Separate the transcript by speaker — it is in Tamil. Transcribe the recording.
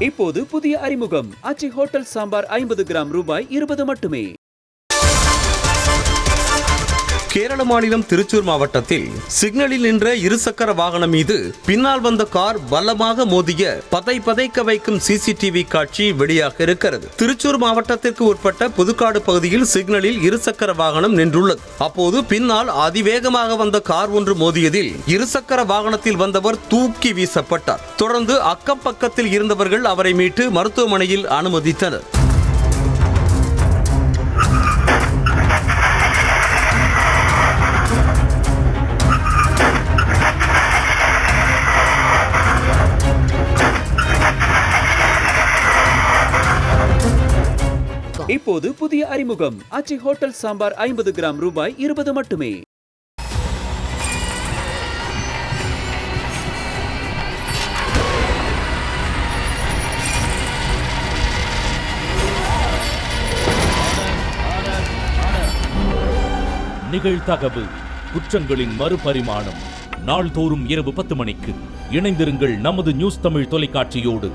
Speaker 1: இப்போது புதிய அறிமுகம் ஆச்சி ஹோட்டல் சாம்பார் 50 கிராம் ரூபாய் 20 மட்டுமே.
Speaker 2: கேரள மாநிலம் திருச்சூர் மாவட்டத்தில் சிக்னலில் நின்ற இருசக்கர வாகனம் மீது பின்னால் வந்த கார் பலமாக மோதிய பதைக்க வைக்கும் சிசிடிவி காட்சி வெளியாக இருக்கிறது. திருச்சூர் மாவட்டத்திற்கு உட்பட்ட புதுக்காடு பகுதியில் சிக்னலில் இருசக்கர வாகனம் நின்றுள்ளது. அப்போது பின்னால் அதிவேகமாக வந்த கார் ஒன்று மோதியதில் இருசக்கர வாகனத்தில் வந்தவர் தூக்கி வீசப்பட்டார். தொடர்ந்து அக்கம் பக்கத்தில் இருந்தவர்கள் அவரை மீட்டு மருத்துவமனையில் அனுமதித்தனர்.
Speaker 1: இப்போது புதிய அறிமுகம் ஆச்சி ஹோட்டல் சாம்பார் 50 கிராம் ரூபாய் 20 மட்டுமே.
Speaker 3: நிகழ்தகவு குற்றங்களின் மறுபரிமாணம். நாள்தோறும் இரவு 10 மணிக்கு இணைந்திருங்கள் நமது நியூஸ் தமிழ் தொலைக்காட்சியோடு.